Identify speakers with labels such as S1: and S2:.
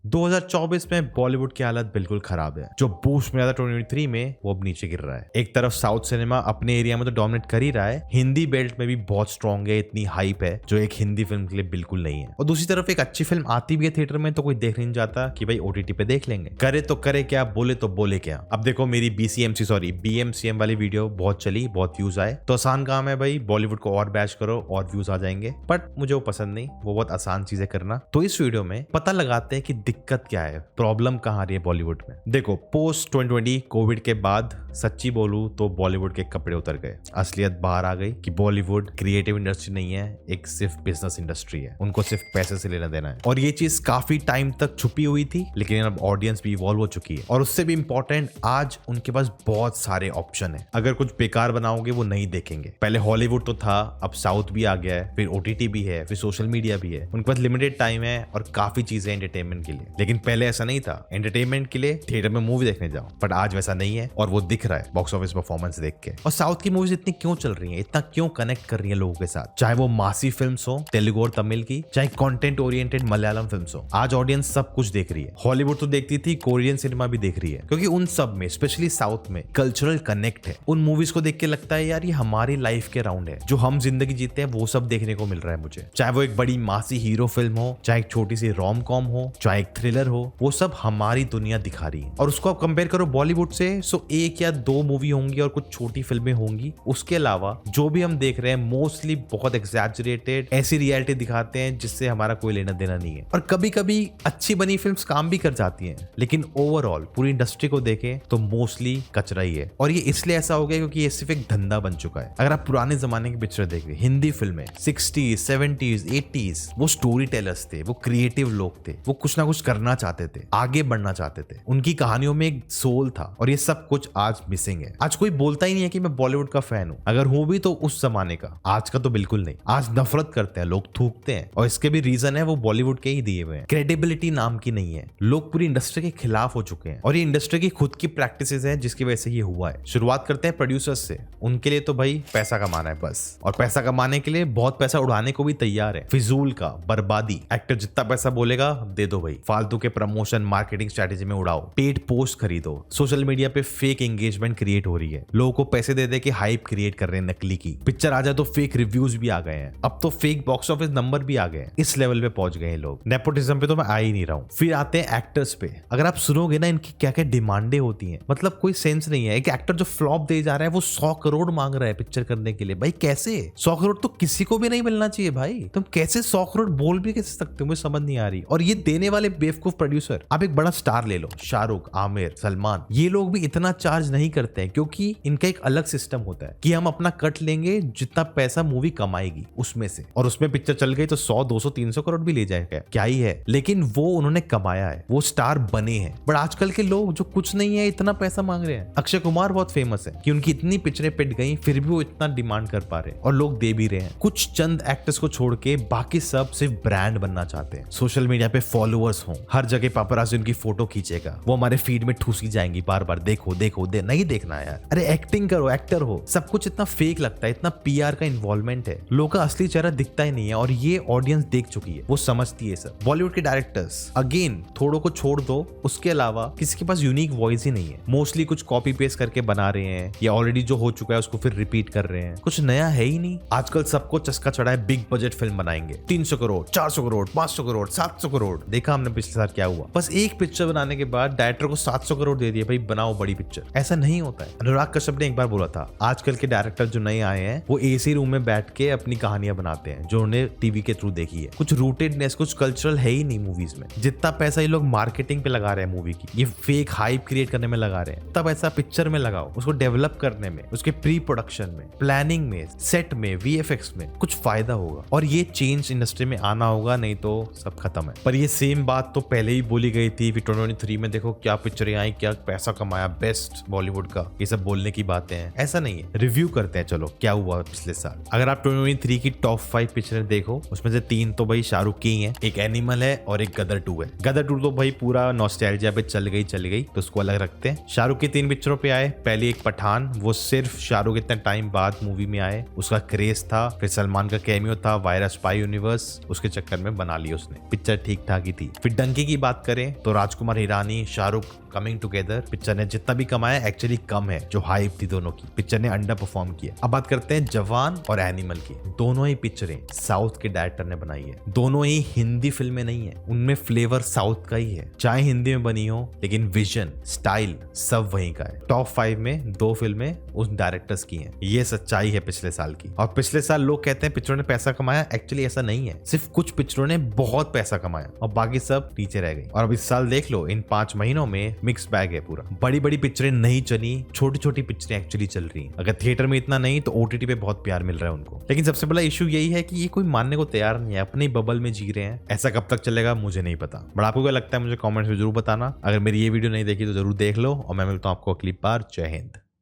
S1: 2024 में बॉलीवुड की हालत बिल्कुल खराब है। जो बूस्ट मिला था 2023 में वो अब नीचे गिर रहा है। एक तरफ साउथ सिनेमा अपने एरिया में तो डोमिनेट कर ही रहा है, हिंदी बेल्ट में भी बहुत स्ट्रॉन्ग है, इतनी हाइप है जो एक हिंदी फिल्म के लिए बिल्कुल नहीं है। और दूसरी तरफ एक अच्छी फिल्म आती भी है थिएटर में तो कोई देख नहीं जाता कि भाई ओटीटी पे देख लेंगे। करे तो करे क्या, बोले तो बोले क्या। अब देखो मेरी BMCM वाली वीडियो बहुत चली, बहुत व्यूज आए, तो आसान काम है भाई, बॉलीवुड को और बैश करो और व्यूज आ जाएंगे। बट मुझे वो पसंद नहीं, वो बहुत आसान चीजें करना। तो इस वीडियो में पता लगाते हैं कि दिक्कत क्या है, प्रॉब्लम कहाँ आ रही है बॉलीवुड में। देखो पोस्ट 2020 कोविड के बाद सच्ची बोलूं तो बॉलीवुड के कपड़े उतर गए, असलियत बाहर आ गई कि बॉलीवुड क्रिएटिव इंडस्ट्री नहीं है, एक सिर्फ बिजनेस इंडस्ट्री है। उनको सिर्फ पैसे से लेना देना है। और ये चीज काफी टाइम तक छुपी हुई थी, लेकिन अब ऑडियंस भी इवॉल्व हो चुकी है। और उससे भी इंपॉर्टेंट, आज उनके पास बहुत सारे ऑप्शन है। अगर कुछ बेकार बनाओगे वो नहीं देखेंगे। पहले हॉलीवुड तो था, अब साउथ भी आ गया है, फिर ओटीटी भी है, फिर सोशल मीडिया भी है। उनके पास लिमिटेड टाइम है और काफी चीजें एंटरटेनमेंट के लिए। लेकिन पहले ऐसा नहीं था, एंटरटेनमेंट के लिए थिएटर में मूवी देखने जाओ। बट आज वैसा नहीं है और वो दिख रहा है बॉक्स ऑफिस परफॉर्मेंस देख के। और साउथ की मूवीज इतनी क्यों चल रही हैं, इतना क्यों कनेक्ट कर रही हैं लोगों के साथ, चाहे वो मासी फिल्म्स हो तेलुगु और तमिल की, चाहे कंटेंट ओरिएंटेड मलयालम फिल्म्स हो। आज ऑडियंस सब कुछ देख रही है। हॉलीवुड तो देखती थी, कोरियन सिनेमा भी देख रही है, क्योंकि उन सब में स्पेशली साउथ में कल्चरल कनेक्ट है। उन मूवीज को देख के लगता है यार ये हमारी लाइफ के राउंड है, जो हम जिंदगी जीते हैं वो सब देखने को मिल रहा है मुझे। चाहे वो एक बड़ी मासी हीरो फिल्म हो, चाहे एक छोटी सी रोम कॉम हो, चाहे एक थ्रिलर हो, वो सब हमारी दुनिया दिखा रही है। और उसको आप कंपेयर करो बॉलीवुड से, सो एक या दो मूवी होंगी और कुछ छोटी फिल्में होंगी। उसके अलावा जो भी हम देख रहे हैं मोस्टली बहुत एग्जैजरेटेड ऐसी रियलिटी दिखाते हैं जिससे हमारा कोई लेना देना नहीं है। और कभी कभी अच्छी बनी फिल्म्स काम भी कर जाती हैं, लेकिन ओवरऑल पूरी इंडस्ट्री को देखें तो मोस्टली कचरा ही है। और ये इसलिए ऐसा हो गया क्योंकि ये सिर्फ एक धंधा बन चुका है। अगर आप पुराने जमाने की पिक्चर देखें, हिंदी फिल्में 60s 70s 80s, वो स्टोरी टेलर्स थे, वो क्रिएटिव लोग थे, वो कुछ ना कुछ करना चाहते थे, आगे बढ़ना चाहते थे, उनकी कहानियों में एक सोल था। और ये सब कुछ आज मिसिंग है। आज कोई बोलता ही नहीं है कि मैं बॉलीवुड का फैन हूं, अगर हूं भी तो उस जमाने का, आज का तो बिल्कुल नहीं। आज नफरत करते हैं लोग, थूकते हैं, और इसके भी रीजन है वो बॉलीवुड के ही दिए हुए हैं। क्रेडिबिलिटी नाम की नहीं है, लोग पूरी इंडस्ट्री के खिलाफ हो चुके हैं। और ये इंडस्ट्री की खुद की प्रैक्टिसेस है जिसकी वजह से ये हुआ है। शुरुआत करते हैं प्रोड्यूसर्स से, उनके लिए तो भाई पैसा कमाना है बस, और पैसा कमाने के लिए बहुत पैसा उड़ाने को भी तैयार है। फिजूल का, बर्बादी, एक्टर जितना पैसा बोलेगा दे दो भाई, फालतू के प्रमोशन मार्केटिंग स्ट्रेटेजी में उड़ाओ, पेड पोस्ट खरीदो, सोशल मीडिया पे फेक एंगेजमेंट क्रिएट हो रही है, लोगों को पैसे दे दे के हाइप क्रिएट कर रहे हैं नकली की। पिक्चर आ जाए तो फेक रिव्यूज भी आ गए हैं, अब तो फेक बॉक्स ऑफिस नंबर भी आ गए हैं। इस लेवल पे पहुंच गए हैं लोग। नेपोटिज्म पे तो मैं आ ही नहीं रहा हूँ। फिर आते हैं एक्टर्स पे। अगर आप सुनोगे ना इनकी क्या क्या डिमांडें होती हैं, मतलब कोई सेंस नहीं है। एक एक्टर जो फ्लॉप दे जा रहा है वो 100 करोड़ मांग रहा है पिक्चर करने के लिए। भाई कैसे 100 करोड़ तो किसी को भी नहीं मिलना चाहिए भाई। तुम कैसे 100 करोड़ बोल भी कैसे सकते हो, मुझे समझ नहीं आ रही। और ये देने वाले बेवकूफ प्रोड्यूसर, आप एक बड़ा स्टार ले लो, शाहरुख, आमिर, सलमान, ये लोग भी इतना चार्ज नहीं करते हैं क्योंकि इनका एक अलग सिस्टम होता है कि हम अपना कट लेंगे जितना पैसा मूवी कमाएगी उसमें से, और उसमें पिक्चर चल गई तो 100 200 300 करोड़ भी ले जाएगा, क्या ही है। लेकिन वो उन्होंने कमाया है, वो स्टार बने हैं। बट आजकल के लोग जो कुछ नहीं है इतना पैसा मांग रहे हैं। अक्षय कुमार बहुत फेमस है कि उनकी इतनी पिक्चरें पिट गई, फिर भी वो इतना डिमांड कर पा रहे हैं और लोग दे भी रहे हैं। कुछ चंद एक्टर्स को छोड़ के बाकी सब सिर्फ ब्रांड बनना चाहते हैं। सोशल मीडिया पे फॉलोअर्स हो, हर जगह पापराज़ी उनकी फोटो खींचेगा, वो हमारे फीड में ठूसी जाएंगी बार बार, देखो देखो दे, नहीं देखना यार। अरे एक्टिंग करो, एक्टर हो। सब कुछ इतना फेक लगता है, इतना पीआर का इन्वॉल्वमेंट है, लोगों का असली चेहरा दिखता ही नहीं है। और ये ऑडियंस देख चुकी है, वो समझती है सब। बॉलीवुड के डायरेक्टर्स अगेन थोड़ों को छोड़ दो, उसके अलावा किसी के पास यूनिक वॉइस ही नहीं है। मोस्टली कुछ कॉपी पेस्ट करके बना रहे हैं, या ऑलरेडी जो हो चुका है उसको फिर रिपीट कर रहे हैं। कुछ नया है ही नहीं। आजकल सबको चस्का चढ़ा है, बिग बजट फिल्म बनाएंगे, 300 करोड़ 400 करोड़ 500 करोड़ 700 करोड़। देखा हमने पिछले साल क्या हुआ। बस एक पिक्चर बनाने के बाद डायरेक्टर को 700 करोड़ दे दिए, भाई बनाओ बड़ी पिक्चर। ऐसा नहीं होता है। अनुराग कश्यप ने एक बार बोला था, आजकल के डायरेक्टर जो नए आए हैं वो एसी रूम में बैठ के अपनी कहानियां बनाते हैं जो उन्हें टीवी के थ्रू देखी है। कुछ रूटेडनेस, कुछ कल्चरल है ही नहीं मूवीज में। जितना पैसा ये लोग मार्केटिंग पे लगा रहे हैं मूवी की, ये फेक हाइप क्रिएट करने में लगा रहे हैं, तब ऐसा पिक्चर में लगाओ, उसको डेवलप करने में, उसके प्री प्रोडक्शन में, प्लानिंग में, सेट में, वीएफएक्स में कुछ फायदा होगा। और ये चेंज इंडस्ट्री में आना होगा, नहीं तो सब खत्म है। पर ये सेम बात तो पहले ही बोली गई थी। 2023 में देखो क्या पिक्चरें आई, क्या पैसा कमाया, बेस्ट बॉलीवुड का, ये सब बोलने की बातें हैं। ऐसा नहीं है, रिव्यू करते हैं चलो क्या हुआ पिछले साल। अगर आप 2023 की टॉप 5 पिक्चरें देखो, उसमें से 3 तो भाई शाहरुख की ही हैं, एक एनिमल है और एक गदर 2 है। गदर 2 तो भाई पूरा नॉस्टैल्जिया पे चल गई तो उसको अलग रखते हैं। शाहरुख की 3 पिक्चरों पे आए। पहली एक पठान, वो सिर्फ शाहरुख इतने टाइम बाद मूवी में आए, उसका क्रेज था। फिर सलमान का कैमियो था, वायरस स्पाई यूनिवर्स, उसके चक्कर में बना ली उसने, पिक्चर ठीक ठाक ही थी। फिर डंकी की बात करें तो Rajkumar Hirani, Shahrukh coming together picture ने जितना भी कमाया एक्चुअली कम है। जो हाइप थी दोनों की, पिक्चर ने अंडर परफॉर्म किया। अब बात करते हैं जवान और एनिमल की। दोनों ही पिक्चरें साउथ के डायरेक्टर ने बनाई है। दोनों ही हिंदी फिल्में नहीं है, उनमें फ्लेवर साउथ का ही है। चाहे हिंदी में बनी हो, लेकिन विजन, स्टाइल सब वहीं का है। टॉप 5 में 2 फिल्में उस डायरेक्टर्स की हैं। ये सच्चाई है पिछले साल की। और पिछले साल लोग कहते हैं पिक्चरों ने पैसा कमाया, एक्चुअली ऐसा नहीं है। सिर्फ कुछ पिक्चरों ने बहुत पैसा कमाया और बाकी सब नीचे रह गई। और अब इस साल देख लो, इन 5 महीनों में मिक्स बैग है पूरा। बड़ी बड़ी पिक्चरें नहीं चली, छोटी छोटी पिक्चरें एक्चुअली चल रही। अगर थिएटर में इतना नहीं तो ओटीटी पे बहुत प्यार मिल रहा है उनको। लेकिन सबसे बड़ा इशू यही है कि ये कोई मानने को तैयार नहीं है, अपनी बबल में जी रहे हैं। ऐसा कब तक चलेगा मुझे नहीं पता, बट आपको क्या लगता है मुझे कमेंट्स में जरूर बताना। अगर मेरी ये वीडियो नहीं देखी तो जरूर देख लो और मैं मिलता हूँ आपको अगली बार। जय हिंद।